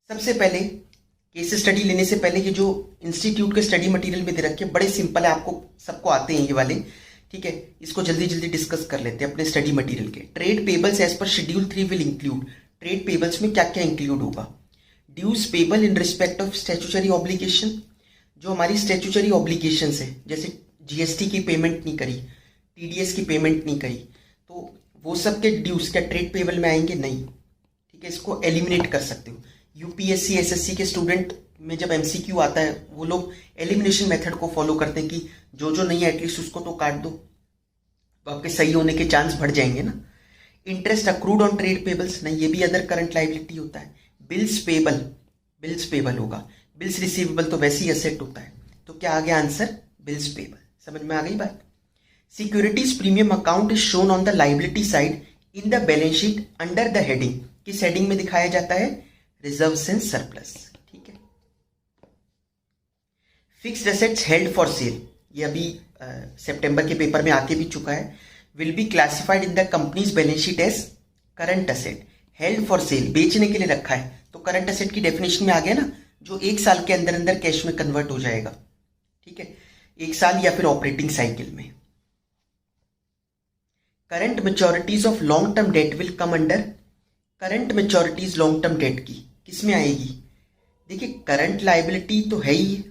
सबसे पहले case study लेने से पहले ये जो इंस्टीट्यूट के स्टडी मटेरियल में दे रखे हैं बड़े सिंपल है, आपको सबको आते हैं ये वाले। ठीक है, इसको जल्दी जल्दी डिस्कस कर लेते हैं अपने स्टडी मटेरियल के। Trade payables as per schedule 3 will include, trade payables में क्या क्या इंक्लूड होगा? Dues payable in respect of statutory obligation, जो हमारी स्टैट्यूटरी ऑब्लिगेशन है, जैसे जीएसटी की पेमेंट नहीं करी, टीडीएस की पेमेंट नहीं करी, तो वो सब के ड्यूज क्या ट्रेड पेबल में आएंगे? नहीं। ठीक है, इसको एलिमिनेट कर सकते हो। यूपीएससी एसएससी के स्टूडेंट में जब एमसीक्यू आता है वो लोग एलिमिनेशन मेथड को फॉलो करते हैं कि जो जो नहीं है एटलीस्ट उसको तो काट दो, तो आपके सही होने के चांस बढ़ जाएंगे ना। Interest accrued on trade payables, नहीं, ये भी अदर करंट लाइबिलिटी होता है। बिल्स पेबल, बिल्स पेबल होगा। बिल्स रिसीवेबल तो वैसे ही एसेट होता है, तो क्या आ गया आंसर? Bills payable. समझ में आ गई बात? Securities premium account is shown on the liability side in the balance sheet under the heading, किस हेडिंग में दिखाया जाता है? Reserves and surplus. ठीक है। Fixed assets held for cell, ये अभी सितंबर के पेपर में आके भी चुका है। Will be classified in the company's balance sheet as current asset. Held for sale, बेचने के लिए रखा है, तो करंट एसेट की डेफिनेशन में आ गया ना, जो 1 साल के अंदर अंदर कैश में कन्वर्ट हो जाएगा। ठीक है, 1 साल या फिर ऑपरेटिंग साइकिल में। Current maturities of long term debt will come under, current maturities long term debt की किस में आएगी? देखिए, करंट लाइबिलिटी तो है ही,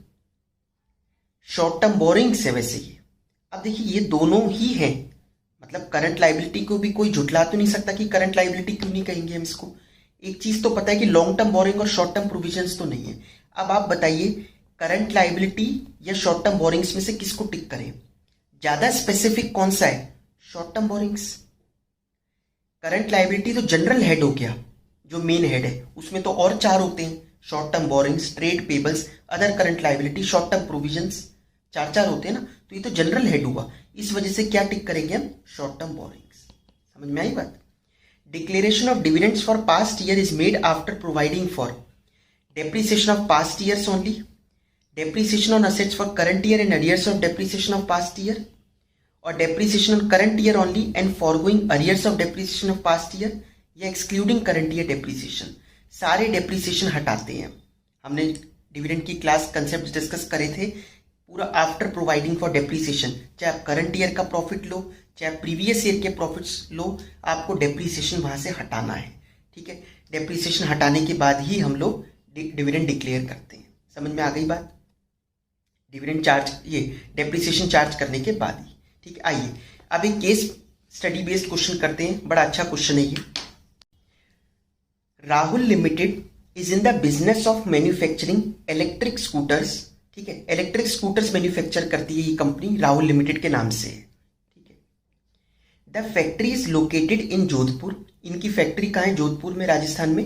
शॉर्ट टर्म बोरिंग्स है वैसे ही। अब देखिए ये दोनों ही हैं, मतलब करंट लाइबिलिटी को भी कोई झुठला तो नहीं सकता कि करंट लाइबिलिटी क्यों नहीं कहेंगे हम इसको। एक चीज तो पता है कि लॉन्ग टर्म बोरिंग और शॉर्ट टर्म प्रोविजंस तो नहीं है। अब आप बताइए करंट लाइबिलिटी या शॉर्ट टर्म बोरिंग्स में से किसको टिक करें? ज्यादा स्पेसिफिक कौन सा है? Short term borings. Current liability तो जनरल हेड हो गया, जो मेन हेड है, उसमें तो और 4 होते हैं, short term borings, trade payables, other current liability, short term provisions, 4 होते हैं ना, तो ये तो जनरल हेड हुआ। इस वजह से क्या टिक करेंगे हम? Short term borrowings. समझ में आई बात? Declaration of dividends for past year is made after providing for depreciation of past years only, depreciation on assets for current year and arrears of depreciation of past year, और depreciation on current year only and forgoing arrears of depreciation of past year, या excluding current year depreciation. सारे depreciation हटाते हैं। हमने dividend की class concept discuss करे थे, पूरा आफ्टर प्रोवाइडिंग फॉर डेप्रिसिएशन, चाहे आप करंट ईयर का प्रॉफिट लो चाहे आप प्रीवियस ईयर के प्रॉफिट्स लो, आपको डेप्रिसिएशन वहां से हटाना है। ठीक है, डेप्रिसिएशन हटाने के बाद ही हम लोग डिविडेंड डिक्लेयर करते हैं। समझ में आ गई बात? डिविडेंड चार्ज, ये डेप्रिसिएशन चार्ज करने के बाद ही। ठीक है, आइए अब एक केस स्टडी बेस्ड क्वेश्चन करते हैं, बड़ा अच्छा क्वेश्चन है ये। Rahul limited is in the business of manufacturing electric scooters. ठीक है, इलेक्ट्रिक स्कूटर्स मैन्युफैक्चर करती है ये कंपनी, राहुल लिमिटेड के नाम से। ठीक है, the factory is located in Jodhpur, इनकी फैक्ट्री कहाँ है? जोधपुर में, राजस्थान में।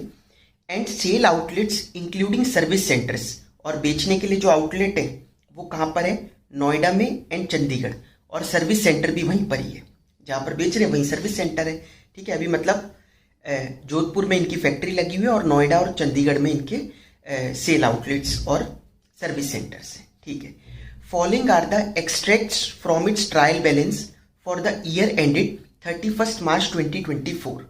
And sale outlets including service centres, और बेचने के लिए जो आउटलेट है वो कहाँ पर है? नोएडा में एंड चंडीगढ़, और सर्विस सेंटर भी वहीं पर ही है, जहाँ पर बेच रहे हैं वहीं सर्विस सेंटर है। ठीक है, अभी मतलब जोधपुर में इनकी फैक्ट्री लगी हुई है और नोएडा और चंडीगढ़ में इनके सेल आउटलेट्स और सर्विस सेंटर्स हैं। ठीक है, following are the extracts from its trial balance for the year ended 31 March 2024।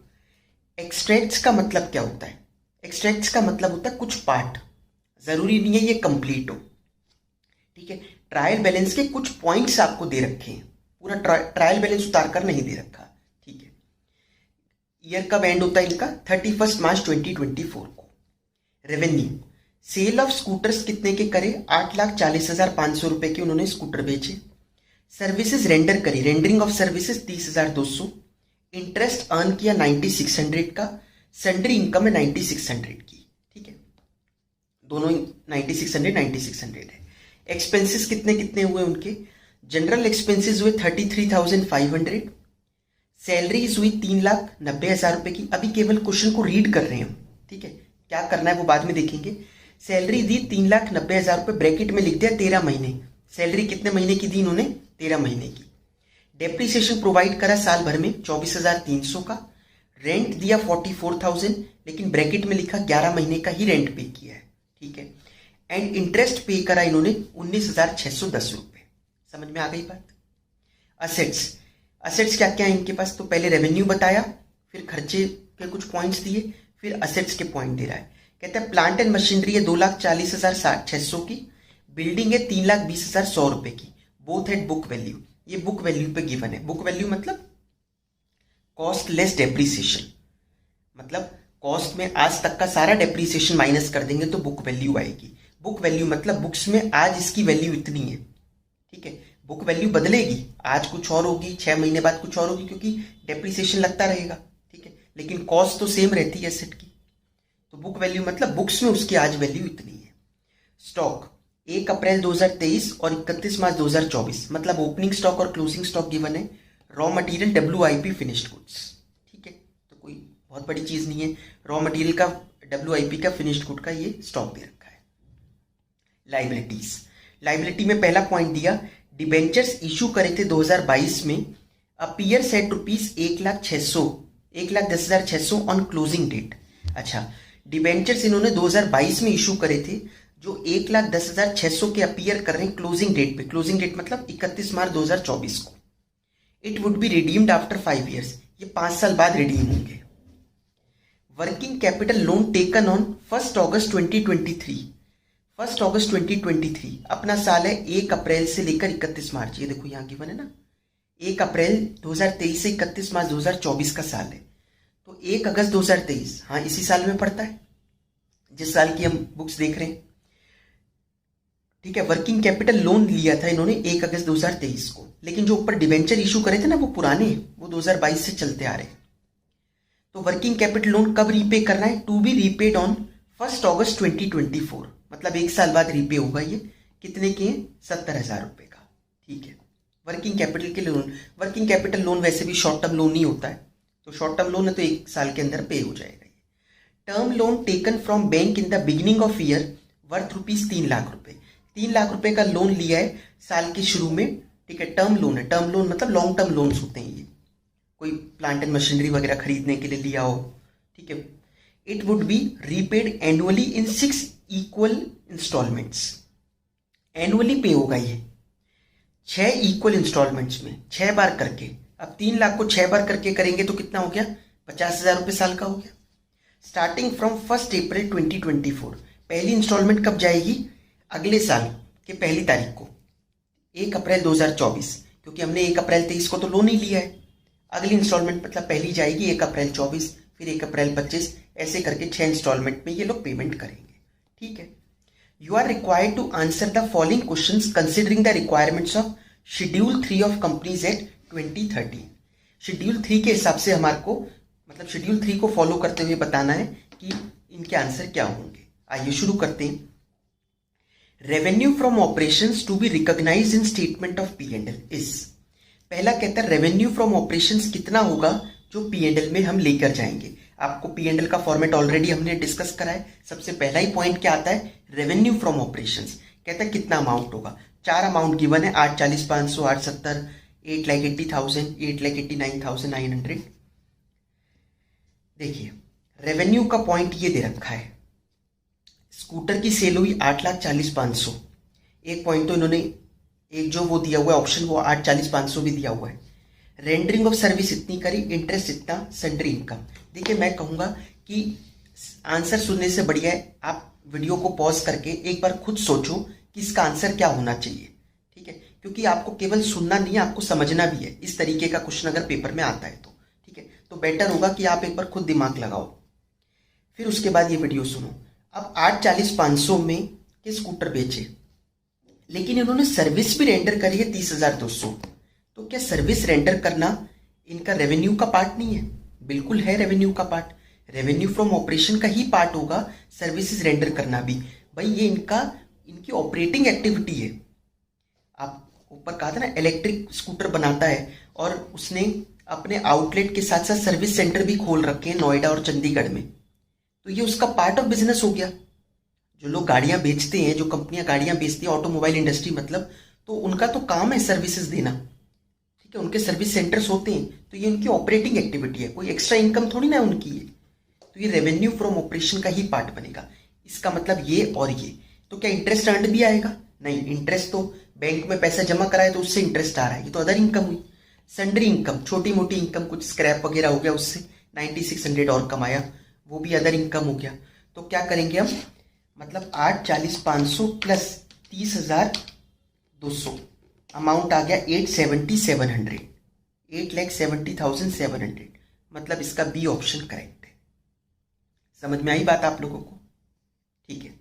Extracts का मतलब क्या होता है? एक्सट्रैक्ट्स का मतलब होता है कुछ पार्ट, जरूरी नहीं है ये कंप्लीट हो। ठीक है, ट्रायल बैलेंस के कुछ पॉइंट्स आपको दे रखे हैं, पूरा ट्रायल बैलेंस उतार कर नहीं दे रखा। ठीक है, ईयर कब एंड होता है इनका? 31 मार्च 2024 को। रेवेन्यू, सेल ऑफ स्कूटर्स कितने के करे? 8,40,500 रुपए के उन्होंने स्कूटर बेचे। सर्विसेज रेंडर करी, rendering of services 30,200। Interest earn किया 9,600 का। सैंडरी इनकम है 9,600 की। ठीक है, दोनों 9,600 है। एक्सपेंसेस कितने कितने हुए उनके? जनरल एक्सपेंसेस हुए 33,500, सैलरीज हुई 3,90,000 रुपए की। अभी केवल क्वेश्चन को रीड कर रहे हैं हम। ठीक है, क्या करना है वो बाद में देखेंगे। सैलरी दी 3,90,000 रुपए, ब्रैकेट में लिख दिया 13 महीने। सैलरी कितने महीने की दी इन्होंने? 13 महीने की। डेप्रिसिएशन प्रोवाइड करा साल भर में 24,300 का। रेंट दिया 44,000, लेकिन ब्रैकेट में लिखा 11 महीने का ही रेंट पे किया है। ठीक है, एंड इंटरेस्ट पे करा इन्होंने 19,610 रुपए। समझ में आ गई बात? असेट्स, असेट्स क्या क्या है इनके पास? तो पहले रेवेन्यू बताया, फिर खर्चे के कुछ पॉइंट्स दिए, फिर असेट्स के पॉइंट दे रहा है। कहते हैं प्लांट एंड मशीनरी है 2,40,600 की, बिल्डिंग है 3,20,100 रुपए की, बोथ एट बुक वैल्यू। ये बुक वैल्यू पे गिवन है। बुक वैल्यू मतलब कॉस्ट लेस डेप्रीसिएशन, मतलब कॉस्ट में आज तक का सारा डेप्रीसिएशन माइनस कर देंगे तो बुक वैल्यू आएगी। बुक वैल्यू मतलब बुक्स में आज इसकी वैल्यू इतनी है, ठीक है। बुक वैल्यू बदलेगी, आज कुछ और होगी, 6 महीने बाद कुछ और होगी, क्योंकि डेप्रीसिएशन लगता रहेगा, ठीक है, लेकिन कॉस्ट तो सेम रहती है एसेट की। तो बुक वैल्यू मतलब बुक्स में उसकी आज वैल्यू इतनी है। स्टॉक 1 अप्रैल 2023 और 31 मार्च 2024, मतलब ओपनिंग स्टॉक और क्लोजिंग स्टॉक गिवन है। Raw material WIP finished goods, ठीक है, तो कोई बहुत बड़ी चीज नहीं है। रॉ मटेरियल का WIP का फिनिश्ड गुड का ये स्टॉक दे रखा है। लाइबिलिटीज, लाइबिलिटी में पहला पॉइंट दिया, डिबेंचर्स इशू करे थे 2022 में, appear set rupees 1,10,600 on closing date. अच्छा, डिबेंचर्स इन्होंने 2022 में इशू करे थे जो 1,10,600 के अपीयर कर रहे हैं क्लोजिंग डेट पे। क्लोजिंग डेट मतलब 31 मार्च 2024 को। It would be redeemed after 5 years, ये 5 साल बाद रिडीम होंगे। Working capital loan taken on 1 अगस्त 2023, 1 अगस्त 2023 अपना साल है 1 अप्रैल से लेकर 31 मार्च। ये देखो यहाँ गिवन है ना, 1 अप्रैल 2023 से 31 मार्च 2024 का साल है, तो 1 अगस्त 2023 हाँ इसी साल में पड़ता है जिस साल की हम बुक्स देख रहे हैं, ठीक है। वर्किंग कैपिटल लोन लिया था इन्होंने 1 अगस्त 2023 को, लेकिन जो ऊपर डिवेंचर इशू करे थे ना वो पुराने, वो 2022 से चलते आ रहे हैं। तो वर्किंग कैपिटल लोन कब रीपे करना है? टू बी रीपेड ऑन 1 अगस्त 2024, मतलब 1 साल बाद रीपे होगा। ये कितने के? 70,000 रुपए का, ठीक है। वर्किंग कैपिटल के लोन, वर्किंग कैपिटल लोन वैसे भी शॉर्ट टर्म लोन ही होता है, तो शॉर्ट टर्म लोन है तो 1 साल के अंदर पे हो जाएगा। Term loan taken from bank in the beginning of year worth rupees 3 lakh रुपए, 3 लाख रुपए का लोन लिया है साल के शुरू में, ठीक है। टर्म लोन है, टर्म लोन मतलब लॉन्ग टर्म लोन्स होते हैं, ये कोई प्लांट एंड मशीनरी वगैरह खरीदने के लिए लिया हो, ठीक है। It would be repaid annually in 6 equal instalments, annually pay होगा ये 6 इक्वल इंस्टॉलमेंट्स में 6 बार करके। अब 3 लाख को 6 बार करके करेंगे तो कितना हो गया? 50,000 रुपये साल का हो गया। स्टार्टिंग फ्रॉम 1 अप्रैल 2024, पहली इंस्टॉलमेंट कब जाएगी? अगले साल के पहली तारीख को, 1 अप्रैल 2024, क्योंकि हमने 1 अप्रैल 23 को तो लोन ही लिया है। अगली इंस्टॉलमेंट मतलब पहली जाएगी 1 अप्रैल 24, फिर 1 अप्रैल 25, ऐसे करके 6 इंस्टॉलमेंट में ये लोग पेमेंट करेंगे, ठीक है। You are required to answer the following questions considering the requirements of schedule 3 of companies act 2030। Schedule 3 के हिसाब से हमारे को, मतलब शेड्यूल 3 को फॉलो करते हुए बताना है कि इनके आंसर क्या होंगे। आइए शुरू करते हैं। Revenue from operations to be recognised in statement of P&L is, पहला कहता है रेवेन्यू फ्रॉम ऑपरेशंस कितना होगा जो P&L में हम लेकर जाएंगे। आपको P&L का फॉर्मेट ऑलरेडी हमने डिस्कस करा है। सबसे पहला ही पॉइंट क्या आता है? Revenue from operations. कहता है कितना अमाउंट होगा? 4 अमाउंट गिवन है, 840,500, 870, 8,80,000, 8,89,900। देखिए रेवेन्यू का पॉइंट ये दे रखा है, स्कूटर की सेल हुई 8,40,500, एक पॉइंट तो इन्होंने एक जो वो दिया हुआ है ऑप्शन, वो 8,40,500 भी दिया हुआ है। रेंडरिंग ऑफ सर्विस इतनी करी, इंटरेस्ट इतना, सन्ड्री इनकम। देखिए मैं कहूंगा कि आंसर सुनने से बढ़िया है आप वीडियो को पॉज करके एक बार खुद सोचो कि इसका आंसर क्या होना चाहिए, ठीक है, क्योंकि आपको केवल सुनना नहीं है, आपको समझना भी है। इस तरीके का क्वेश्चन अगर पेपर में आता है तो, ठीक है, तो बेटर होगा कि आप एक बार खुद दिमाग लगाओ, फिर उसके बाद ये वीडियो सुनो। अब 8,40,500 में के स्कूटर बेचे, लेकिन इन्होंने सर्विस भी रेंडर करी है 30,200, तो क्या सर्विस रेंडर करना इनका रेवेन्यू का पार्ट नहीं है? बिल्कुल है रेवेन्यू का पार्ट, रेवेन्यू फ्रॉम ऑपरेशन का ही पार्ट होगा सर्विसेज रेंडर करना भी। भाई ये इनकी ऑपरेटिंग एक्टिविटी है। आप ऊपर कहा था ना इलेक्ट्रिक स्कूटर बनाता है, और उसने अपने आउटलेट के साथ साथ सर्विस सेंटर भी खोल रखे हैं नोएडा और चंडीगढ़ में, तो ये उसका पार्ट ऑफ बिजनेस हो गया। जो लोग गाड़ियां बेचते हैं, जो कंपनियां गाड़ियां बेचती हैं, ऑटोमोबाइल इंडस्ट्री मतलब, तो उनका तो काम है सर्विसेज देना, ठीक है, उनके सर्विस सेंटर्स होते हैं, तो ये उनकी ऑपरेटिंग एक्टिविटी है, कोई एक्स्ट्रा इनकम थोड़ी ना उनकी है। तो ये रेवेन्यू फ्रॉम ऑपरेशन का ही पार्ट बनेगा। इसका मतलब ये और ये, तो क्या इंटरेस्ट अर्न भी आएगा? नहीं, इंटरेस्ट तो बैंक में पैसा जमा कराए तो उससे इंटरेस्ट आ रहा है, ये तो अदर इनकम हुई। सन्ड्री इनकम, छोटी मोटी इनकम, कुछ स्क्रैप वगैरह हो गया उससे 9,600 और कमाया, वो भी अदर इनकम हो गया। तो तो क्या करेंगे हम, मतलब 840,500 प्लस 30,200, अमाउंट आ गया 870,700, 8,70,700, मतलब इसका बी ऑप्शन करेक्ट है। समझ में आई बात आप लोगों को? ठीक है।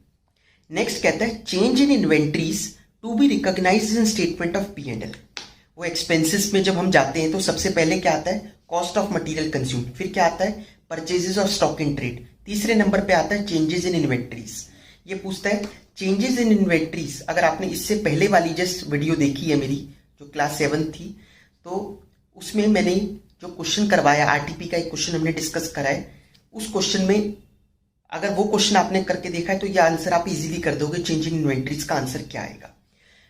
नेक्स्ट कहता है change in inventories to be recognised in statement of P and L. वो एक्सपेंसेस में जब हम जाते हैं तो सबसे पहले क्या आता है, कॉस्ट ऑफ मटेरियल कंज्यूम, फिर क्या आता है, purchases of stock in trade, तीसरे नंबर पे आता है चेंजेस इन इन्वेंट्रीज। ये पूछता है चेंजेस इन इन्वेंट्रीज। अगर आपने इससे पहले वाली जस्ट वीडियो देखी है मेरी, जो क्लास 7 थी, तो उसमें मैंने जो क्वेश्चन करवाया, आरटीपी का एक क्वेश्चन हमने डिस्कस करा है, उस क्वेश्चन में अगर वो क्वेश्चन आपने करके देखा है तो ये आंसर आप इजीली कर दोगे, चेंज इन इन्वेंट्रीज का आंसर क्या आएगा।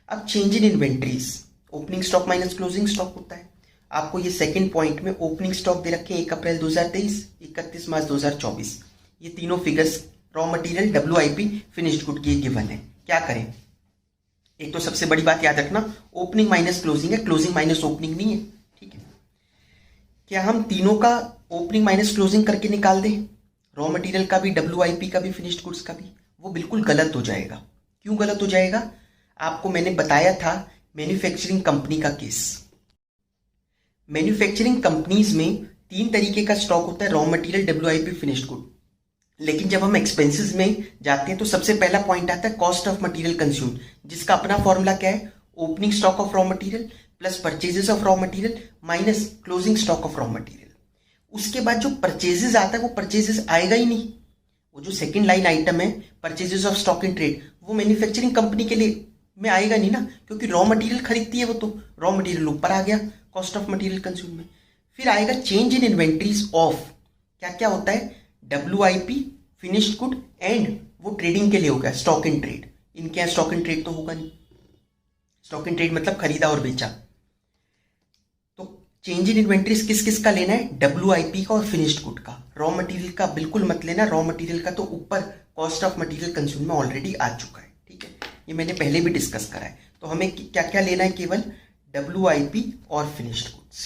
अब change in inventories opening stock minus closing stock होता है। आपको ये सेकंड पॉइंट में ओपनिंग स्टॉक दे रखे हैं 1 अप्रैल 2023, 31 मार्च 2024, ये तीनों figures raw material, WIP, finished good की गिवन है। क्या करें, एक तो सबसे बड़ी बात याद रखना, ओपनिंग माइनस क्लोजिंग है, क्लोजिंग माइनस ओपनिंग नहीं है। ठीक है, क्या हम तीनों का ओपनिंग माइनस क्लोजिंग करके निकाल दें, रॉ मटेरियल का भी, WIP का भी, फिनिश्ड गुड्स का भी? वो बिल्कुल गलत हो जाएगा। क्यों गलत हो जाएगा? आपको मैंने बताया था मैन्युफैक्चरिंग कंपनी का केस। मैन्युफैक्चरिंग कंपनीज में 3 तरीके का स्टॉक होता है, raw material, WIP, finished good. लेकिन जब हम एक्सपेंसेस में जाते हैं तो सबसे पहला पॉइंट आता है कॉस्ट ऑफ मटेरियल कंज्यूम, जिसका अपना फॉर्मूला क्या है, opening stock of raw material plus purchases of raw material minus closing stock of raw material. उसके बाद जो परचेजेस आता है वो परचेजेस आएगा ही नहीं। वो जो सेकंड लाइन आइटम है purchases of stock in trade, वो मैन्युफैक्चरिंग कंपनी के लिए में आएगा नहीं ना, क्योंकि रॉ मटेरियल खरीदती है वो, तो रॉ मटेरियल ऊपर आ गया कॉस्ट ऑफ मटेरियल कंज्यूम में। फिर आएगा चेंज इन इन्वेंट्रीज ऑफ, क्या क्या होता है, WIP, फिनिश्ड गुड एंड वो ट्रेडिंग के लिए हो गया स्टॉक इन ट्रेड। इनके यहाँ स्टॉक इन ट्रेड तो होगा नहीं, स्टॉक इन ट्रेड मतलब खरीदा और बेचा। तो चेंज इन इन्वेंट्रीज किस किस का लेना है, WIP का और फिनिश्ड गुड का। रॉ मटेरियल का बिल्कुल मत लेना, रॉ मटेरियल का तो ऊपर कॉस्ट ऑफ मटेरियल कंज्यूम में ऑलरेडी आ चुका है। ठीक है, ये मैंने पहले भी डिस्कस करा है। तो हमें क्या क्या लेना है, केवल WIP और फिनिश्ड गुड्स।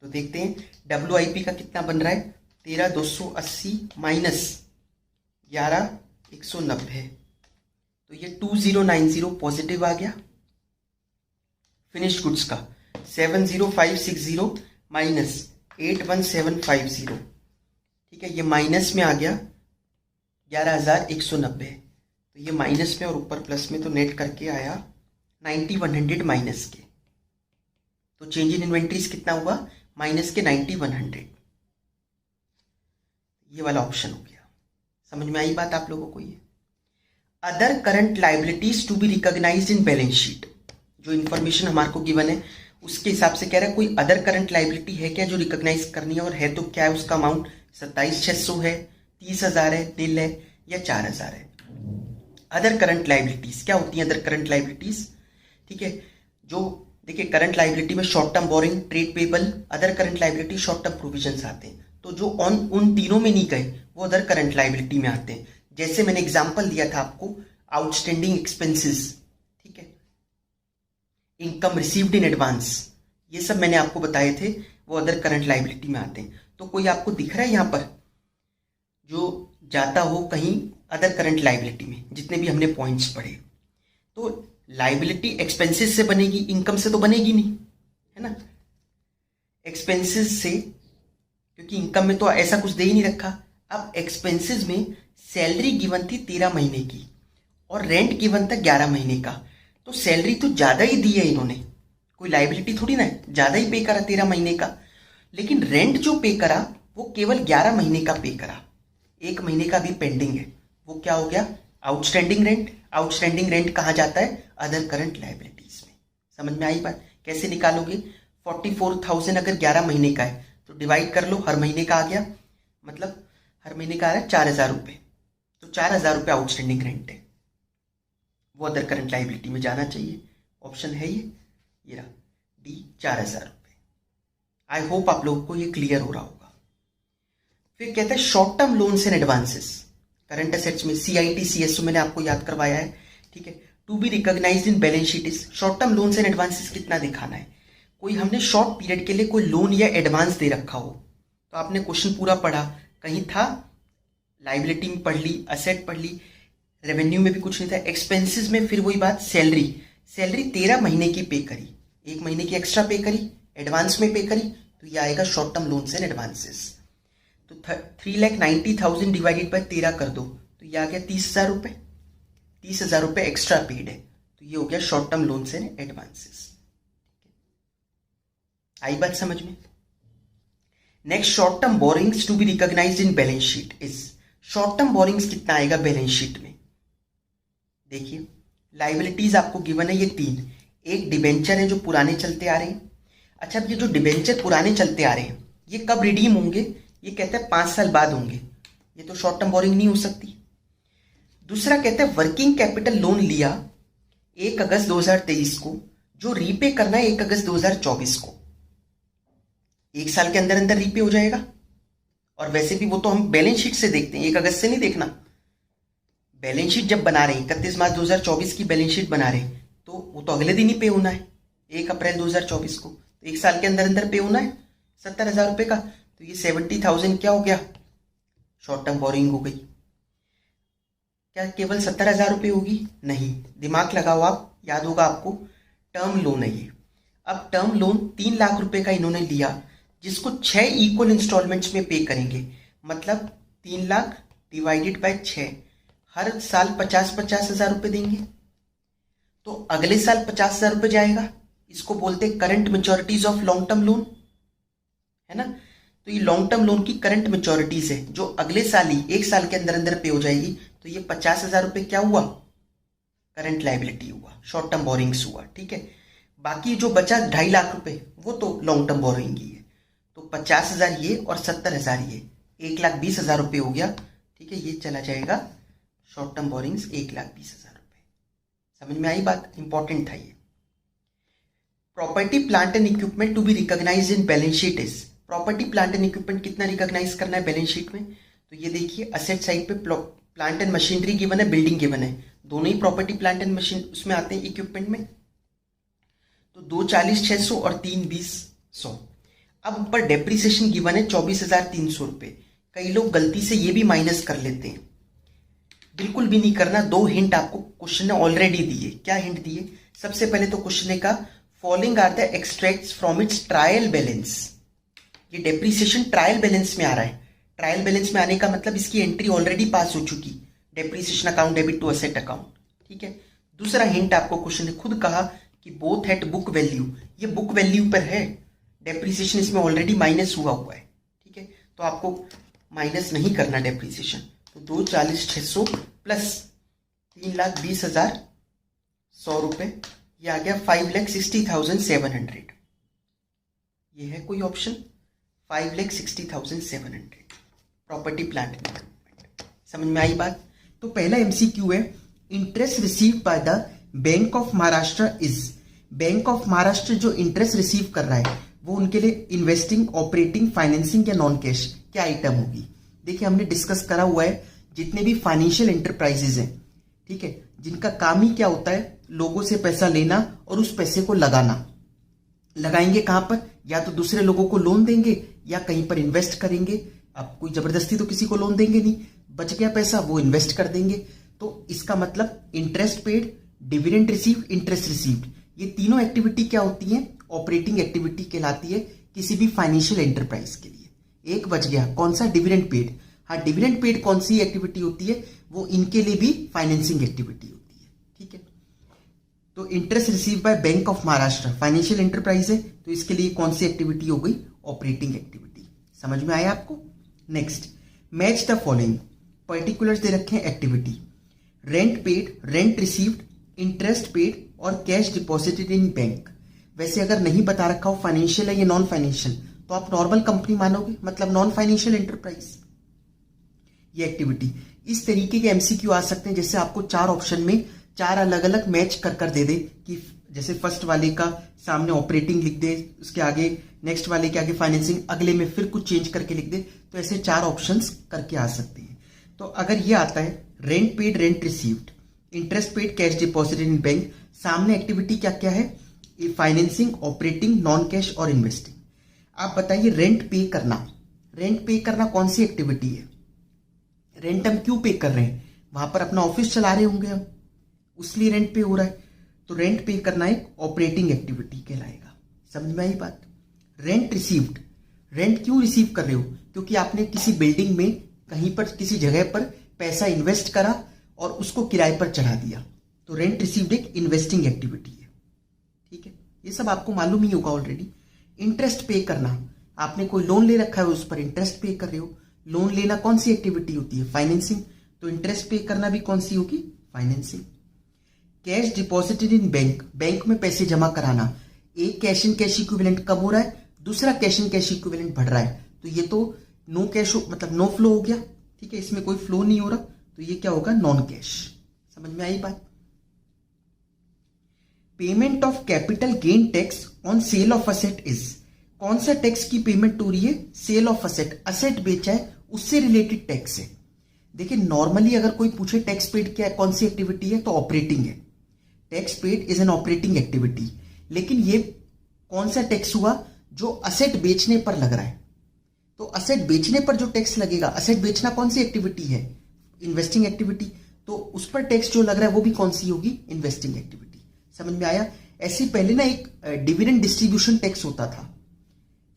तो देखते हैं WIP का कितना बन रहा है, 13,280 माइनस 11,190, तो ये 2090 पॉजिटिव आ गया। फिनिश्ड गुड्स का 70560 माइनस 81750, ठीक है, ये माइनस में आ गया 11,190, तो ये माइनस में और ऊपर प्लस में, तो नेट करके आया 9100 माइनस के। तो चेंज इन इन्वेंट्रीज कितना हुआ, माइनस के 9100। ये वाला ऑप्शन हो गया। समझ में आई बात आप लोगों को? ये other current liabilities to be recognised in balance sheet, जो इन्फॉर्मेशन हमारे को गिवन है उसके हिसाब से कह रहा है कोई अदर करंट लाइबिलिटी है क्या जो रिकॉग्नाइज करनी है, और है तो क्या है उसका अमाउंट, 27,600 है, 30,000 है, 1,000 है या 4,000 है। अदर करंट लाइबिलिटीज क्या होती है, अदर करंट लाइबिलिटीज? ठीक है, जो देखिए करंट लाइबिलिटी में short term borrowing, trade payable, other current liability, short term provisions आते हैं। तो जो उन तीनों में नहीं गए वो अदर करंट लाइबिलिटी में आते हैं। जैसे मैंने एग्जांपल दिया था आपको, आउटस्टैंडिंग एक्सपेंसेस, ठीक है, इनकम रिसीव्ड इन एडवांस, ये सब मैंने आपको बताए थे, वो अदर करंट लाइबिलिटी में आते हैं। तो कोई आपको दिख रहा है यहां पर जो जाता हो कहीं अदर करंट लाइबिलिटी में, जितने भी हमने पॉइंट्स पढ़े? तो लाइबिलिटी एक्सपेंसेस से बनेगी, इनकम से तो बनेगी नहीं, है ना, एक्सपेंसेस से, क्योंकि इनकम में तो ऐसा कुछ दे ही नहीं रखा। अब एक्सपेंसेस में सैलरी गिवन थी 13 महीने की और रेंट गिवन था 11 महीने का, तो सैलरी तो ज्यादा ही दी है इन्होंने, कोई लाइबिलिटी थोड़ी ना है, ज्यादा ही पे करा 13 महीने का। लेकिन रेंट जो पे करा वो केवल 11 महीने का पे करा, 1 महीने का भी पेंडिंग है, वो क्या हो गया, आउटस्टैंडिंग रेंट। आउटस्टैंडिंग रेंट कहाँ जाता है, अदर करंट लाइबिलिटीज में। समझ में आई बात? कैसे निकालोगे, 44,000 अगर 11 महीने का है तो डिवाइड कर लो, हर महीने का आ गया, मतलब हर महीने का आ रहा है 4,000 रुपये, तो 4,000 रुपये आउटस्टैंडिंग रेंट है, वो अदर करंट लाइबिलिटी में जाना चाहिए। ऑप्शन है ये रहा डी, 4,000 रुपये। आई होप आप लोगों को ये क्लियर हो रहा होगा। फिर कहता है short term loans and advances, current assets में CIT CSO मैंने आपको याद करवाया है, ठीक है, to be recognised in balance sheet is, short term loans and advances कितना दिखाना है, कोई हमने शॉर्ट पीरियड के लिए कोई लोन या एडवांस दे रखा हो, तो आपने क्वेश्चन पूरा पढ़ा, कहीं था लाइबिलिटी में पढ़ ली, असेट पढ़ ली, रेवेन्यू में भी कुछ नहीं था, एक्सपेंसेस में फिर वही बात, सैलरी 13 महीने की पे करी, 1 महीने की एक्स्ट्रा पे करी, एडवांस में पे करी, तो ये आएगा short term loans and advances. तो 3,90,000 डिवाइडेड बाय 13 कर दो, तो ये आ गया 30,000 रुपये, 30,000 रुपये एक्स्ट्रा पेड है, तो ये हो गया short term loans and advances. आई बात समझ में? Next, short term borrowings to be recognised in balance sheet is, short term borrowings कितना आएगा बैलेंस शीट में? देखिए, लाइबिलिटीज आपको गिवन है ये 3, एक डिबेंचर है जो पुराने चलते आ रहे हैं। अच्छा, अब ये जो डिबेंचर पुराने चलते आ रहे हैं ये कब रिडीम होंगे? ये कहते हैं 5 साल बाद होंगे, ये तो शॉर्ट टर्म बोरिंग नहीं हो सकती। दूसरा कहते हैं वर्किंग कैपिटल लोन लिया 1 अगस्त 2023 को, जो रीपे करना है 1 अगस्त 2024 को, 1 साल के अंदर अंदर रीपे हो जाएगा। और वैसे भी वो तो हम बैलेंस शीट से देखते हैं, 1 अगस्त से नहीं देखना। बैलेंस शीट जब बना रहे हैं 31 मार्च 2024 की बैलेंस शीट बना रहे हैं, तो वो तो अगले दिन ही पे होना है 1 अप्रैल 2024 को, तो 1 साल के अंदर अंदर पे होना है 70,000 रुपये का। तो ये 70,000 क्या हो गया? शॉर्ट टर्म बोरिंग हो गई। क्या केवल 70,000 रुपये होगी? नहीं, दिमाग लगाओ आप, याद होगा आपको, टर्म लोन है ये। अब टर्म लोन 3 लाख रुपए का इन्होंने लिया, जिसको 6 इक्वल इंस्टॉलमेंट्स में पे करेंगे, मतलब 3 लाख डिवाइडेड बाय 6, हर साल 50,000 रुपए देंगे, तो अगले साल 50,000 रुपए जाएगा। इसको बोलते हैं current maturities of long term loan, है ना। तो ये लॉन्ग टर्म लोन की करंट मेच्योरिटीज है जो अगले साल ही 1 साल के अंदर अंदर पे हो जाएगी। तो ये 50,000 रुपए क्या हुआ? करंट लाइबिलिटी हुआ, शॉर्ट टर्म बोरिंग्स हुआ, ठीक है। बाकी जो बचा 2.5 लाख रुपए वो तो लॉन्ग टर्म बोरिंग ही है। तो 50,000 ये और 70,000 ये, 1,20,000 रुपये हो गया, ठीक है। ये चला जाएगा शॉर्ट टर्म बोरिंग्स 1,20,000 रुपये। समझ में आई बात? इंपॉर्टेंट था ये। Property plant and equipment to be recognised in balance sheet is, property plant and equipment कितना रिकॉग्नाइज करना है बैलेंस शीट में? तो ये देखिए, असेट साइड पे प्लांट एंड मशीनरी गिवन है, बिल्डिंग गिवन है, दोनों ही प्रॉपर्टी प्लांट एंड मशीन उसमें आते हैं इक्विपमेंट में। तो 2,40,600 और 3,20,100। अब ऊपर डेप्रीसिएशन गिवन है 24,300 रुपये। कई लोग गलती से ये भी माइनस कर लेते हैं, बिल्कुल भी नहीं करना। 2 हिंट आपको क्वेश्चन ने ऑलरेडी दिए। क्या हिंट दिए? सबसे पहले तो क्वेश्चन का following are the extracts from its trial balance. ये डेप्रीसिएशन ट्रायल बैलेंस में आ रहा है। ट्रायल बैलेंस में आने का मतलब इसकी एंट्री ऑलरेडी पास हो चुकी, depreciation account debit to asset account, ठीक है। दूसरा हिंट आपको क्वेश्चन ने खुद कहा कि बोथ एट बुक वैल्यू, ये बुक वैल्यू पर है, डेप्रीसिएशन इसमें ऑलरेडी माइनस हुआ है, ठीक है। तो आपको माइनस नहीं करना डेप्रीसिएशन। तो 2,40,600 प्लस 3,20,100 रुपये, ये आ गया 5,60,700। ये है कोई ऑप्शन? 5,60,700 property plant equipment. समझ में आई बात? तो पहला एमसीक्यू है, interest received by the bank of Maharashtra is, bank of Maharashtra जो इंटरेस्ट रिसीव कर रहा है वो उनके लिए इन्वेस्टिंग, ऑपरेटिंग, फाइनेंसिंग या नॉन कैश क्या आइटम होगी? देखिए, हमने डिस्कस करा हुआ है जितने भी फाइनेंशियल एंटरप्राइजेज हैं, ठीक है, जिनका काम ही क्या होता है, लोगों से पैसा लेना और उस पैसे को लगाना। लगाएंगे कहां पर? या तो दूसरे लोगों को लोन देंगे या कहीं पर इन्वेस्ट करेंगे। अब कोई जबरदस्ती तो किसी को लोन देंगे नहीं, बच गया पैसा वो इन्वेस्ट कर देंगे। तो इसका मतलब interest paid, dividend receive, interest received, ये तीनों एक्टिविटी क्या होती है? ऑपरेटिंग एक्टिविटी कहलाती है किसी भी फाइनेंशियल एंटरप्राइज के लिए। एक बच गया, कौन सा? Dividend paid. हाँ, डिविडेंड पेड कौन सी एक्टिविटी होती है? वो इनके लिए भी फाइनेंसिंग एक्टिविटी होती है, ठीक है। तो interest receive by bank of Maharashtra financial enterprise है, तो इसके लिए कौन सी एक्टिविटी हो गई? Operating activity. समझ में आया आपको? Next, match the following, particulars दे रखे हैं activity, rent paid, rent received, interest paid और कैश डिपॉजिटेड इन बैंक। वैसे अगर नहीं बता रखा हो फाइनेंशियल है या नॉन फाइनेंशियल, तो आप नॉर्मल कंपनी मानोगे, मतलब नॉन फाइनेंशियल एंटरप्राइज। ये एक्टिविटी इस तरीके के एमसीक्यू आ सकते हैं, जैसे आपको 4 ऑप्शन में 4 अलग अलग मैच कर दे दे कि जैसे फर्स्ट वाले का सामने ऑपरेटिंग लिख दे, उसके आगे नेक्स्ट वाले के आगे फाइनेंसिंग, अगले में फिर कुछ चेंज करके लिख दे, तो ऐसे 4 ऑप्शंस करके आ सकते हैं। तो अगर ये आता है rent paid, rent received, interest paid, cash deposited in bank, सामने एक्टिविटी क्या क्या है? फाइनेंसिंग, ऑपरेटिंग, नॉन कैश और इन्वेस्टिंग। आप बताइए, रेंट पे करना, रेंट पे करना कौन सी एक्टिविटी है? रेंट हम क्यों पे कर रहे हैं? वहां पर अपना ऑफिस चला रहे होंगे हम, उसलिए रेंट पे हो रहा है। तो रेंट पे करना एक ऑपरेटिंग एक्टिविटी कहलाएगा। समझ में आई बात? रेंट रिसीव्ड, रेंट क्यों रिसीव कर रहे हो? क्योंकि आपने किसी बिल्डिंग में कहीं पर किसी जगह पर पैसा इन्वेस्ट करा और उसको किराए पर चढ़ा दिया, तो रेंट रिसीव्ड एक इन्वेस्टिंग एक्टिविटी है। ठीक है, ये सब आपको मालूम ही होगा ऑलरेडी। इंटरेस्ट पे करना, आपने कोई लोन ले रखा है, उस पर इंटरेस्ट पे कर रहे हो। लोन लेना कौन सी एक्टिविटी होती है? फाइनेंसिंग। तो इंटरेस्ट पे करना भी कौन सी होगी? Financing. Cash deposited in bank, bank में पैसे जमा कराना। एक कैश इन कैश इक्विवेलेंट कम हो रहा है, दूसरा कैश इन कैश इक्विवेलेंट बढ़ रहा है, तो ये तो नो कैश मतलब नो फ्लो हो गया। ठीक है, इसमें कोई फ्लो नहीं हो रहा, तो ये क्या होगा? Non cash. समझ में आई बात? Payment of capital gain tax on sale of asset is, कौन सा टैक्स की पेमेंट हो रही है? सेल ऑफ असेट, असेट बेचा है उससे रिलेटेड टैक्स है। देखिए नॉर्मली अगर कोई पूछे टैक्स पेड क्या है, कौन सी एक्टिविटी है, तो ऑपरेटिंग है। Tax paid is an operating activity. लेकिन ये कौन सा टैक्स हुआ? जो असेट बेचने पर लग रहा है। तो असेट बेचने पर जो टैक्स लगेगा, असेट बेचना कौन सी एक्टिविटी है? Investing activity. तो उस पर टैक्स जो लग रहा है वो भी कौन सी होगी? Investing activity. समझ में आया? ऐसे पहले ना एक डिविडेंड डिस्ट्रीब्यूशन टैक्स होता था।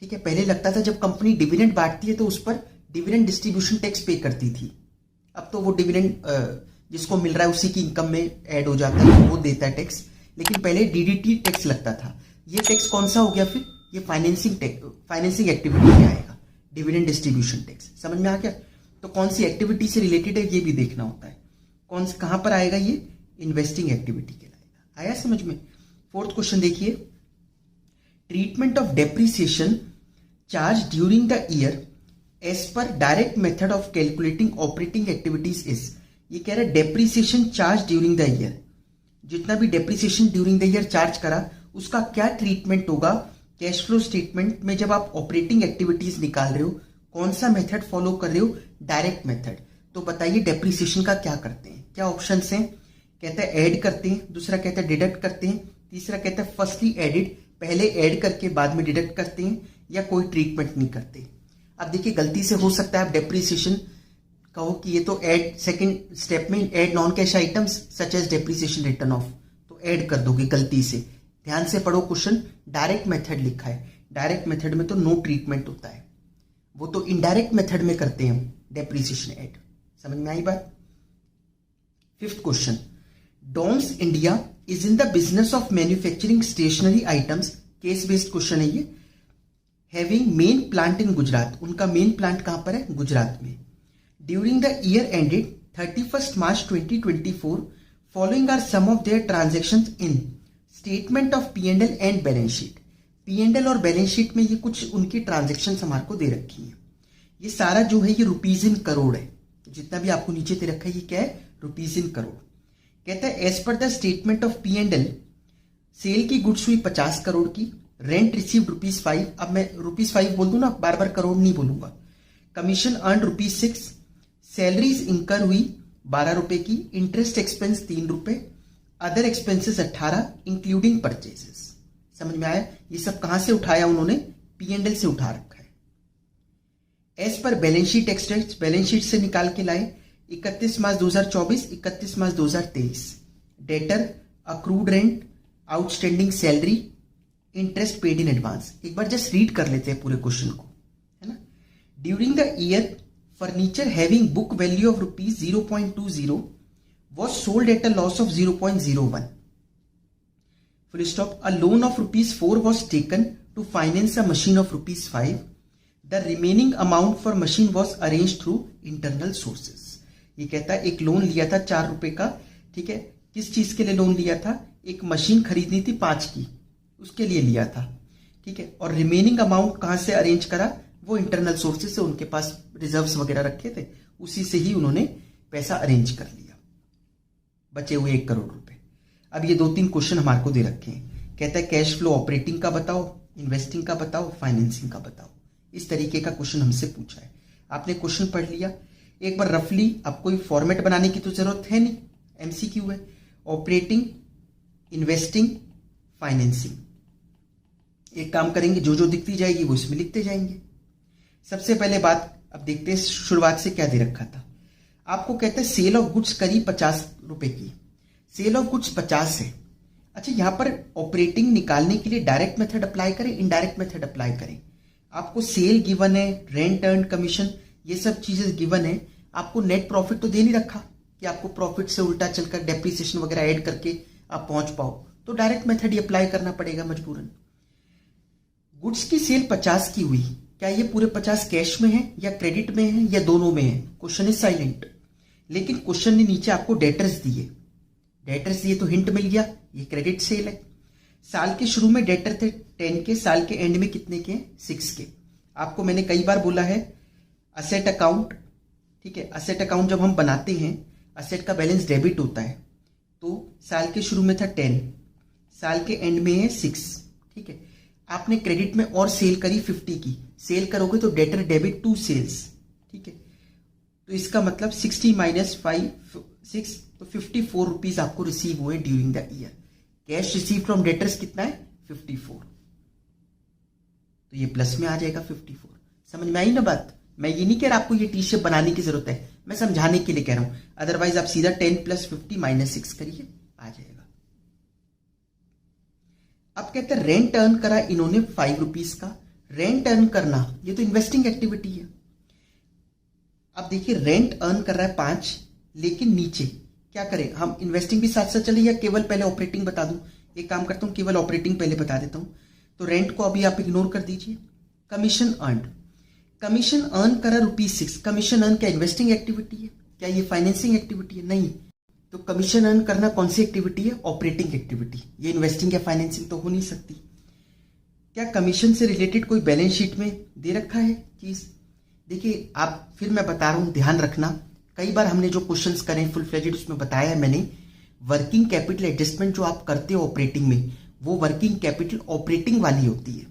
ठीक है, पहले लगता था जब कंपनी डिविडेंड बांटती है तो उस पर डिविडेंड डिस्ट्रीब्यूशन टैक्स पे करती थी। अब तो वो डिविडेंड जिसको मिल रहा है उसी की इनकम में ऐड हो जाता है, वो देता है टैक्स। लेकिन पहले डीडीटी टैक्स लगता था। ये टैक्स कौन सा हो गया फिर? ये फाइनेंसिंग एक्टिविटी में आएगा, डिविडेंड डिस्ट्रीब्यूशन टैक्स। समझ में आ गया? तो कौन सी एक्टिविटी से रिलेटेड है ये भी देखना होता है। कहां पर आएगा ये? इन्वेस्टिंग एक्टिविटी कहलाएगा। आया समझ में? फोर्थ क्वेश्चन देखिए, treatment of depreciation charge during the year as per direct method of calculating operating activities is. ये कह रहा है depreciation charge during the year, जितना भी depreciation during the year charge करा उसका क्या ट्रीटमेंट होगा कैश फ्लो स्टेटमेंट में जब आप ऑपरेटिंग एक्टिविटीज निकाल रहे हो? कौन सा मेथड फॉलो कर रहे हो? Direct method. तो बताइए डेप्रिसिएशन का क्या करते हैं? क्या ऑप्शंस हैं? कहता है ऐड करते हैं, दूसरा कहता है डिडक्ट करते हैं, तीसरा कहता है फर्स्टली एडिड, पहले ऐड करके बाद में डिडक्ट करते हैं, या कोई ट्रीटमेंट नहीं करते। अब देखिए गलती से हो सकता है आप डेप्रिसिएशन कहो कि ये तो ऐड सेकंड स्टेप में add non cash items such as depreciation written off, तो ऐड कर दोगे गलती से। ध्यान से पढ़ो क्वेश्चन, डायरेक्ट मेथड लिखा है। डायरेक्ट मेथड में तो नो ट्रीटमेंट होता है, वो तो इनडायरेक्ट मेथड में करते हैं हम डेप्रिसिएशन ऐड। समझ में आई बात? Fifth question, DOMS India is in the business of manufacturing stationery items, case based question है ये। Having main plant in Gujarat, उनका मेन प्लांट कहां पर है? गुजरात में। During the year ended 31 March 2024 following are some of their transactions in statement of P&L and balance sheet. P&L और balance sheet में ये कुछ उनकी ट्रांजेक्शन हमारे को दे रखी है। ये सारा जो है ये रुपीज इन करोड़ है, जितना भी आपको नीचे दे रखा है ये क्या है? Rupees in crore. कहता है as per the statement of P&L sale की गुड्स हुई 50 करोड़ की, रेंट रिसीव्ड ₹5। अब मैं ₹5 बोल दूं ना, बार बार करोड़ नहीं बोलूंगा। कमीशन अर्न ₹6, सैलरीज इंकर हुई 12 रुपए की, इंटरेस्ट एक्सपेंस 3 रुपए, अदर एक्सपेंसेस 18 इंक्लूडिंग परचेजेस। समझ में आया? ये सब कहां से उठाया उन्होंने? P&L से उठा रखा है। As per balance sheet extract, balance sheet से निकाल के लाए 31 March 2024, 31 March 2023। Debtor, accrued rent, outstanding salary, interest paid in advance. एक बार जस्ट रीड कर लेते हैं पूरे क्वेश्चन को, है ना। During the year furniture having book value of ₹0.20 was sold at a loss of 0.01. Full stop. A loan of ₹4 was taken to finance a machine of ₹5. The remaining amount for machine was arranged through internal sources. ये कहता है एक loan लिया था 4 रुपए का, ठीक है। किस चीज के लिए लोन लिया था? एक मशीन खरीदनी थी 5 की, उसके लिए लिया था, ठीक है। और रिमेनिंग अमाउंट कहां से अरेंज करा? वो इंटरनल सोर्सेज से, उनके पास रिजर्व्स वगैरह रखे थे, उसी से ही उन्होंने पैसा अरेंज कर लिया, बचे हुए 1 करोड़ रुपए। अब ये 2-3 क्वेश्चन हमारे को दे रखे हैं। कहता है कैश फ्लो ऑपरेटिंग का बताओ, इन्वेस्टिंग का बताओ, फाइनेंसिंग का बताओ। इस तरीके का क्वेश्चन हमसे पूछा है। आपने क्वेश्चन पढ़ लिया, एक बार रफली, अब कोई फॉर्मेट बनाने की तो जरूरत है नहीं, MCQ है। Operating, investing, financing. एक काम करेंगे, जो जो दिखती जाएगी वो इसमें लिखते जाएंगे। सबसे पहले बात अब देखते हैं शुरुआत से क्या दे रखा था। आपको कहते हैं सेल ऑफ गुड्स करी 50 रुपए की, सेल ऑफ गुड्स 50 है। अच्छा, यहां पर ऑपरेटिंग निकालने के लिए डायरेक्ट मेथड अप्लाई करें, इनडायरेक्ट मेथड अप्लाई करें। आपको सेल गिवन है, रेंट अर्न कमीशन, ये सब चीजें गिवन है। आपको नेट प्रॉफिट तो दे नहीं रखा कि आपको प्रॉफिट से उल्टा चलकर डेप्रिसिएशन वगैरह ऐड करके आप पहुंच पाओ, तो डायरेक्ट मेथड ही अप्लाई करना पड़ेगा मजबूरन। गुड्स की सेल 50 की हुई, क्या ये पूरे 50 कैश में है या क्रेडिट में है या दोनों में है? Question is silent. लेकिन क्वेश्चन ने नीचे आपको डेटर्स दिए, डेटर्स दिए तो हिंट मिल गया, ये क्रेडिट सेल है। साल के शुरू में डेटर थे 10 के, साल के एंड में कितने के? 6 के। आपको मैंने कई बार बोला है असेट अकाउंट, ठीक है, असेट अकाउंट जब हम बनाते हैं, असेट का बैलेंस डेबिट होता है, तो साल के शुरू में था 10, साल के एंड में है 6, ठीक है। आपने क्रेडिट में और सेल करी 50 की, सेल करोगे तो डेटर डेबिट टू सेल्स, ठीक है। तो इसका मतलब 60 माइनस 5 6, तो 54 रुपीज आपको रिसीव हुए during the year. Cash receive from debtors कितना है? 54, तो ये प्लस में आ जाएगा 54। समझ में आई ना बात? मैं ये नहीं कह रहा आपको ये टी शेप बनाने की जरूरत है, मैं समझाने के लिए कह रहा हूं। अदरवाइज आप सीधा 10 प्लस 50 माइनस 6 करिए, आ जाएगा। अब कहते हैं रेंट अर्न करा इन्होंने 5 रुपीज का। रेंट अर्न करना ये तो इन्वेस्टिंग एक्टिविटी है। अब देखिए रेंट अर्न कर रहा है 5, लेकिन नीचे क्या करें हम? इन्वेस्टिंग भी साथ साथ चले या केवल पहले ऑपरेटिंग बता दूं? एक काम करता हूं, केवल ऑपरेटिंग पहले बता देता हूं। तो रेंट को अभी आप इग्नोर कर दीजिए। कमीशन अर्न, कमीशन अर्न करा ₹6। कमीशन अर्न क्या इन्वेस्टिंग एक्टिविटी है? क्या ये फाइनेंसिंग एक्टिविटी है? नहीं। तो कमीशन अर्न करना कौन सी एक्टिविटी है? Operating activity. ये इन्वेस्टिंग या फाइनेंसिंग तो हो नहीं सकती। क्या कमीशन से रिलेटेड कोई बैलेंस शीट में दे रखा है चीज? देखिए आप, फिर मैं बता रहा हूं, ध्यान रखना। कई बार हमने जो क्वेश्चंस करे फुल फ्लेजेड, उसमें बताया है मैंने, वर्किंग कैपिटल एडजस्टमेंट जो आप करते हो ऑपरेटिंग में, वो वर्किंग कैपिटल ऑपरेटिंग वाली होती है।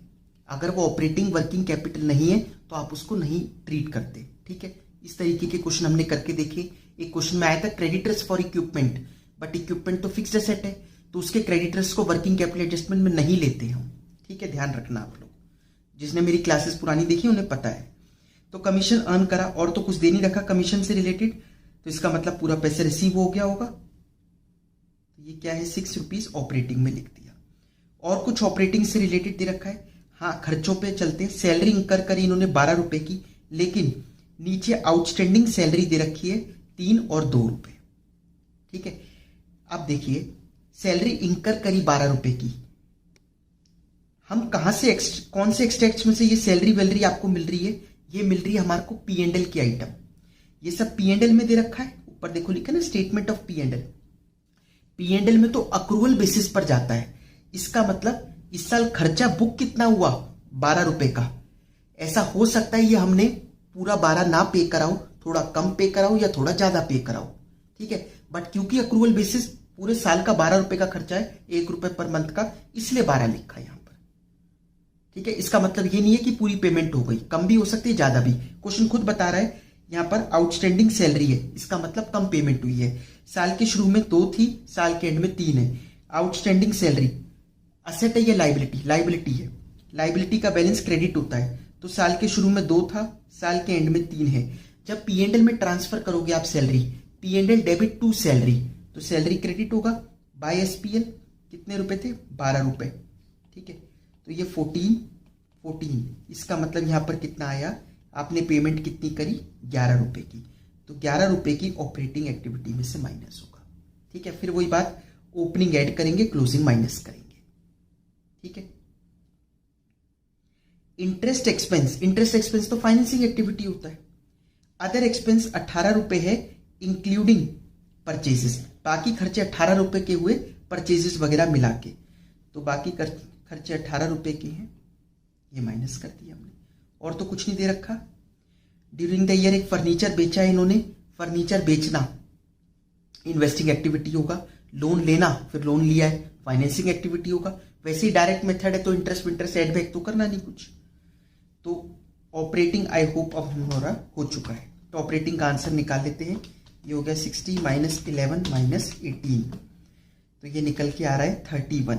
अगर वो ऑपरेटिंग वर्किंग कैपिटल नहीं है तो आप उसको नहीं ट्रीट करते, ठीक है। इस तरीके के क्वेश्चन हमने करके देखे। एक क्वेश्चन में आया था creditors for equipment, but equipment तो फिक्स्ड एसेट है, तो उसके क्रेडिटर्स को वर्किंग कैपिटल एडजस्टमेंट में नहीं लेते हम, ठीक है। ध्यान रखना आप लोग, जिसने मेरी क्लासेस पुरानी देखी उन्हें पता है। तो कमीशन अर्न करा और तो कुछ दे नहीं रखा कमीशन से रिलेटेड, तो इसका मतलब पूरा पैसा रिसीव हो गया होगा। तो ये क्या है? 6 रुपीज ऑपरेटिंग में लिख दिया। और कुछ ऑपरेटिंग से रिलेटेड दे रखा है? हाँ, खर्चों पे चलते हैं। सैलरी इंकर करी इन्होंने 12 रुपए की, लेकिन नीचे आउटस्टैंडिंग सैलरी दे रखी है 3 और 2 रुपए, ठीक है। अब देखिए सैलरी इंकर करी 12 रुपए की, हम कहां से कौन से एक्सट्रैक्ट्स में से ये सैलरी वैलरी आपको मिल रही है? ये मिल रही है हमारे को P&L की आइटम। ये सब P&L में दे रखा है, ऊपर देखो लिखा ना स्टेटमेंट ऑफ P&L। P&L में तो अक्रूवल बेसिस पर जाता है। इसका मतलब इस साल खर्चा बुक कितना हुआ? 12 रुपए का। ऐसा हो सकता है ये हमने पूरा 12 ना पे कराओ, थोड़ा कम पे कराओ या थोड़ा ज्यादा पे कराओ, ठीक है। बट क्योंकि अक्रूवल बेसिस पूरे साल का 12 रुपए का खर्चा है, 1 रुपए पर मंथ का, इसलिए 12 लिखा है यहां पर, ठीक है। इसका मतलब ये नहीं है कि पूरी पेमेंट हो गई, कम भी हो सकती है ज्यादा भी। क्वेश्चन खुद बता रहा है यहां पर आउटस्टैंडिंग सैलरी है, इसका मतलब कम पेमेंट हुई है। साल के शुरू में 2 थी, साल के एंड में 3 है। आउटस्टैंडिंग सैलरी असेट है या लाइबिलिटी? लाइबिलिटी है। लाइबिलिटी का बैलेंस क्रेडिट होता है, तो साल के शुरू में 2 था, साल के एंड में 3 है। जब P&L में ट्रांसफर करोगे आप salary, P&L debit to salary, तो सैलरी क्रेडिट होगा बाय SPL। कितने रुपए थे? 12 रुपए, ठीक है। तो ये 14, इसका मतलब यहां पर कितना आया? आपने पेमेंट कितनी करी? 11 रुपए की। तो 11 रुपए की ऑपरेटिंग एक्टिविटी में से माइनस होगा, ठीक है। फिर वही बात, ओपनिंग ऐड करेंगे, क्लोजिंग माइनस करेंगे, ठीक है। इंटरेस्ट एक्सपेंस, इंटरेस्ट एक्सपेंस तो फाइनेंसिंग एक्टिविटी होता है। अदर एक्सपेंस 18 रुपए है, इंक्लूडिंग परचेजेस। बाकी खर्चे 18 रुपए के हुए, परचेजेस वगैरह मिला के। तो बाकी खर्चे 18 रुपए के हैं, ये माइनस कर दिया हमने। और तो कुछ नहीं दे रखा। ड्यूरिंग द ईयर एक फर्नीचर बेचा है इन्होंने। फर्नीचर बेचना इन्वेस्टिंग एक्टिविटी होगा। लोन लेना, फिर लोन लिया है, फाइनेंसिंग एक्टिविटी होगा। वैसे ही डायरेक्ट मेथड है तो इंटरेस्ट एड बैक तो करना नहीं कुछ। तो ऑपरेटिंग आई होप अब हमारा हो चुका है। तो ऑपरेटिंग का आंसर निकाल लेते हैं। ये हो गया 60 माइनस 11 माइनस 18, तो ये निकल के आ रहा है 31,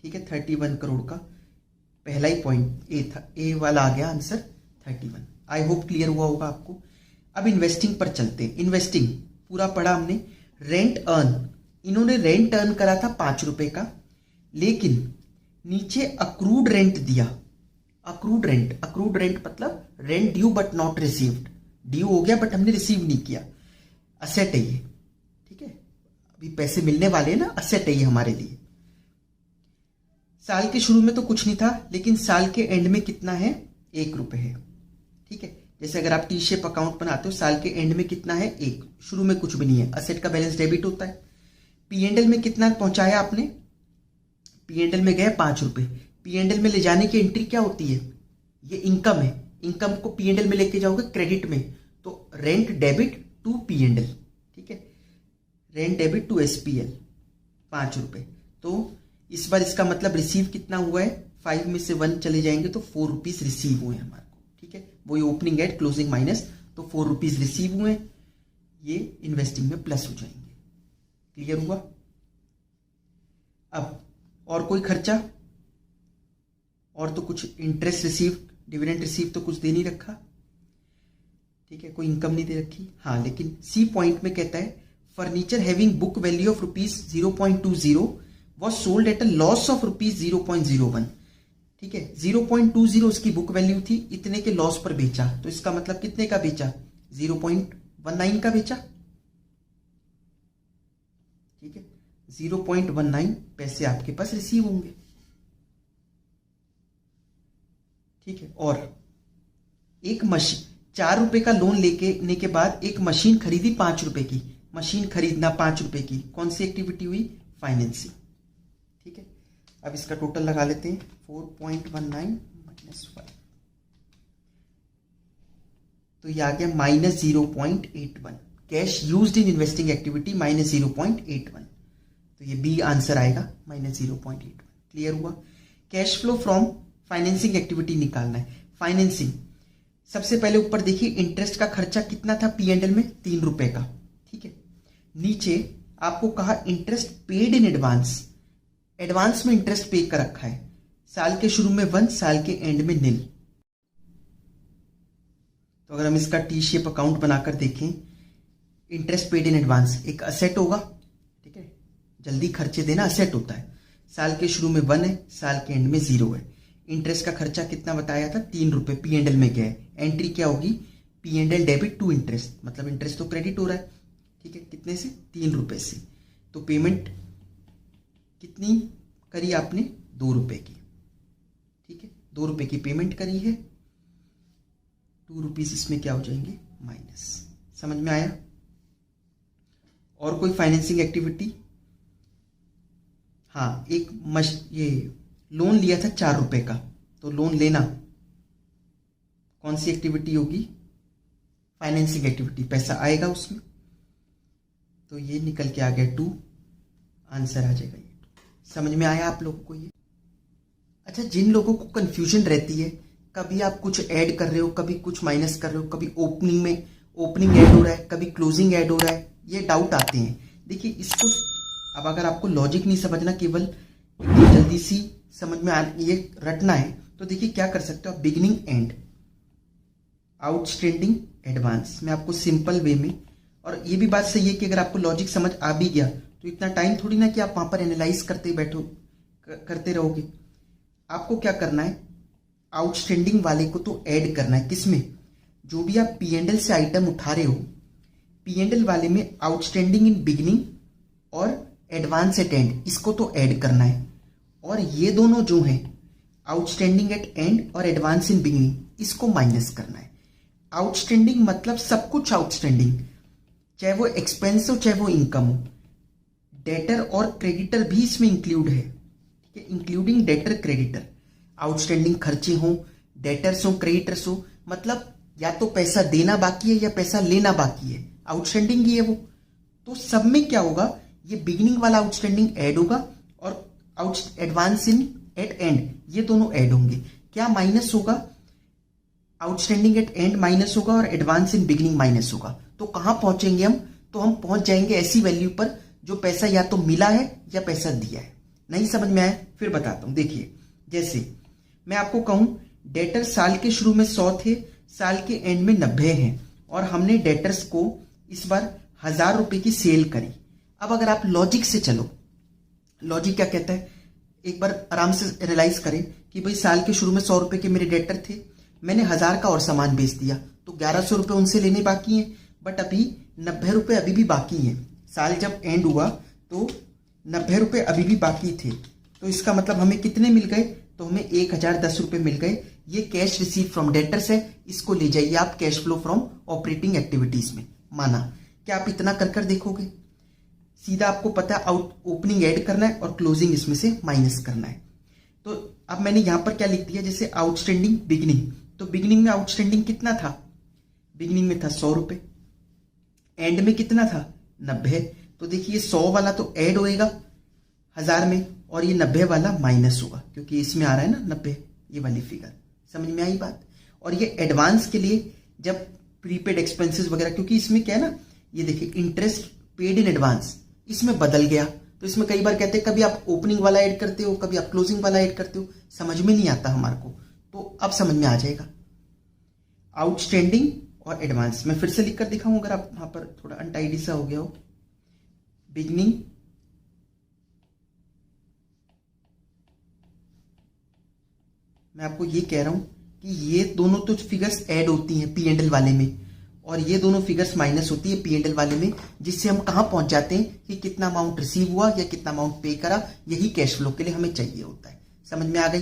ठीक है। 31 करोड़ का पहला ही पॉइंट ए था, ए वाला आ गया आंसर 31। आई होप क्लियर हुआ होगा आपको। अब इन्वेस्टिंग पर चलते हैं। इन्वेस्टिंग पूरा पढ़ा हमने। रेंट अर्न, इन्होंने रेंट अर्न करा था 5 रुपए का, लेकिन नीचे अक्रूड रेंट दिया। अक्रूड रेंट मतलब rent due but not received. Due हो गया बट हमने रिसीव नहीं किया। असेट है ये, ठीक है, अभी पैसे मिलने वाले हैं ना, असेट है ये हमारे लिए। साल के शुरू में तो कुछ नहीं था, लेकिन साल के एंड में कितना है, 1 रुपए है, ठीक है। जैसे अगर आप टी शेप अकाउंट बनाते हो, साल के एंड में कितना है, 1, शुरू में कुछ भी नहीं है, असेट का बैलेंस डेबिट होता है। पीएनएल में कितना पहुंचाया आपने, पीएनएल में गए 5 रुपए। पीएनएल में ले जाने की एंट्री क्या होती है, ये इनकम है, इनकम को पीएनएल में लेके जाओगे क्रेडिट में, तो रेंट डेबिट टू पीएनएल, ठीक है, रेंट डेबिट टू एसपीएल 5 रुपए। तो इस बार इसका मतलब रिसीव कितना हुआ है, 5 में से 1 चले जाएंगे तो 4 रुपीज रिसीव हुए हमारे को, ठीक है, वो ओपनिंग एट क्लोजिंग माइनस, तो 4 रुपीज रिसीव हुए, ये इन्वेस्टिंग में प्लस हो जाएंगे। क्लियर हुआ। अब और कोई खर्चा, और तो कुछ इंटरेस्ट रिसीव, डिविडेंड रिसीव तो कुछ दे नहीं रखा, ठीक है, कोई इनकम नहीं दे रखी। हाँ, लेकिन सी पॉइंट में कहता है furniture having book value of ₹0.20 was sold at a loss of ₹0.01, ठीक है, 0.20 उसकी बुक वैल्यू थी, इतने के लॉस पर बेचा, तो इसका मतलब कितने का बेचा, 0.19 का बेचा, ठीक है, 0.19 पैसे आपके पास रिसीव होंगे, ठीक है। और एक मशीन, 4 रुपए का लोन लेने के बाद एक मशीन खरीदी 5 रुपए की, मशीन खरीदना 5 रुपए की, कौन सी एक्टिविटी हुई, फाइनेंसिंग, ठीक है। अब इसका टोटल लगा लेते हैं, 4.19 माइनस 5, तो ये आ गया -0.81। Cash used in investing activity -0.81, तो ये बी आंसर आएगा, -0.81। क्लियर हुआ। Cash flow from financing activity निकालना है। फाइनेंसिंग, सबसे पहले ऊपर देखिए इंटरेस्ट का खर्चा कितना था पीएनएल में, 3 रुपए का, ठीक है। नीचे आपको कहा interest paid in advance, advance में इंटरेस्ट पे कर रखा है, साल के शुरू में 1, साल के एंड में 0। तो अगर हम इसका टी शेप अकाउंट बनाकर देखें, इंटरेस्ट पेड इन एडवांस एक असेट होगा, ठीक है, जल्दी खर्चे देना असेट होता है, साल के शुरू में 1 है, साल के एंड में 0 है। इंटरेस्ट का खर्चा कितना बताया था, 3 रुपए पीएनएल में गया है, एंट्री क्या होगी, पीएनएल डेबिट टू इंटरेस्ट, मतलब इंटरेस्ट तो क्रेडिट हो रहा है, ठीक है, कितने से, 3 रुपए से। तो पेमेंट कितनी करी आपने, 2 रुपए की, ठीक है, 2 रुपए की पेमेंट करी है, 2 रुपीज इसमें क्या हो जाएंगे, माइनस। समझ में आया। और कोई फाइनेंसिंग एक्टिविटी, हाँ, एक ये लोन लिया था 4 रुपए का, तो लोन लेना कौन सी एक्टिविटी होगी, फाइनेंसिंग एक्टिविटी, पैसा आएगा उसमें, तो ये निकल के आ गया 2, आंसर आ जाएगा ये। समझ में आया आप लोगों को ये। अच्छा, जिन लोगों को कंफ्यूजन रहती है, कभी आप कुछ ऐड कर रहे हो, कभी कुछ माइनस कर रहे हो, कभी ओपनिंग में ओपनिंग ऐड हो रहा है, कभी क्लोजिंग ऐड हो रहा है, ये डाउट आते हैं। देखिए इसको, अब अगर आपको लॉजिक नहीं समझना, केवल जल्दी सी समझ में ये रटना है, तो देखिए क्या कर सकते हो आप, बिगिनिंग एंड, आउटस्टैंडिंग एडवांस, मैं आपको सिंपल वे में, और ये भी बात सही है कि अगर आपको लॉजिक समझ आ भी गया तो इतना टाइम थोड़ी ना कि आप वहां पर एनालाइज करते बैठो, करते रहोगे। आपको क्या करना है, आउटस्टैंडिंग वाले को तो ऐड करना है, किसमें, जो भी आप पीएनएल से आइटम उठा रहे हो, पीएनएल वाले में आउटस्टैंडिंग इन बिगिनिंग और एडवांस एट एंड, इसको तो ऐड करना है। और ये दोनों जो हैं, आउटस्टैंडिंग एट एंड और एडवांस इन बिगिनिंग, इसको माइनस करना है। आउटस्टैंडिंग मतलब सब कुछ आउटस्टैंडिंग, चाहे वो एक्सपेंस हो चाहे वो इनकम हो, डेटर और क्रेडिटर भी इसमें इंक्लूड है, ठीक है, इंक्लूडिंग डेटर क्रेडिटर। आउटस्टैंडिंग खर्चे हो, डेटर्स हो, क्रेडिटर्स हो, मतलब या तो पैसा देना बाकी है या पैसा लेना बाकी है, आउटस्टैंडिंग ही है वो। तो सब में क्या होगा, ये बिगिनिंग वाला आउटस्टैंडिंग ऐड होगा और एडवांस इन एट एंड, ये दोनों ऐड होंगे। क्या माइनस होगा, आउटस्टैंडिंग एट एंड माइनस होगा और एडवांस इन बिगिनिंग माइनस होगा। तो कहां पहुंचेंगे हम, तो हम पहुंच जाएंगे ऐसी वैल्यू पर जो पैसा या तो मिला है या पैसा दिया है। नहीं समझ में आया, फिर बताता हूं। देखिए, जैसे मैं आपको कहूं डेटर साल के शुरू में 100 थे, साल के एंड में 90 हैं, और हमने डेटर्स को इस बार 1000 रुपए की सेल करी। अब अगर आप लॉजिक से चलो, लॉजिक क्या कहता है, एक बार आराम से एनालाइज करें कि भाई साल के शुरू में 100 रुपए के मेरे डेटर थे, मैंने 1000 का और सामान बेच दिया तो 1100 रुपए उनसे लेने बाकी हैं, बट अभी 90 रुपए अभी भी बाकी हैं। साल जब एंड हुआ तो 90 रुपए अभी भी बाकी थे, तो इसका मतलब हमें कितने मिल गए, तो हमें 1010 रुपए मिल गए। ये कैश रिसीव फ्रॉम डेटर्स है, इसको ले जाइए आप cash flow from operating activities में। माना क्या आप इतना कर देखोगे, सीधा आपको पता है ओपनिंग ऐड करना है और क्लोजिंग इसमें से माइनस करना है। तो अब मैंने यहां पर क्या लिख दिया, जैसे आउटस्टैंडिंग बिगिनिंग, तो बिगिनिंग में आउटस्टैंडिंग कितना था, बिगिनिंग में था 100 रुपए, एंड में कितना था 90। तो देखिए 100 वाला तो ऐड होएगा 1000 में और ये 90 वाला माइनस होगा, क्योंकि इसमें आ रहा है ना 90, ये वाली फिगर। समझ में आई बात। और ये एडवांस के लिए जब प्रीपेड एक्सपेंसेस वगैरह, क्योंकि इसमें क्या है ना, ये देखिए इंटरेस्ट पेड इन एडवांस, इसमें बदल गया। तो इसमें कई बार कहते हैं कभी आप ओपनिंग वाला ऐड करते हो, कभी आप क्लोजिंग वाला ऐड करते हो, समझ में नहीं आता हमारे को, तो अब समझ में आ जाएगा। आउटस्टैंडिंग और एडवांस मैं फिर से लिख कर दिखाऊं, अगर आप वहां पर थोड़ा अनटाइडी सा हो गया हो। बिगनिंग मैं आपको ये कह रहा हूं कि ये दोनों तो फिगर्स ऐड होती हैं पी एंड एल वाले में, और ये दोनों फिगर्स माइनस होती है पी एंड एल वाले में, जिससे हम कहां पहुंच जाते हैं कि कितना अमाउंट रिसीव हुआ या कितना अमाउंट पे करा। यही कैश फ्लो के लिए हमें चाहिए होता है। समझ में आ गई।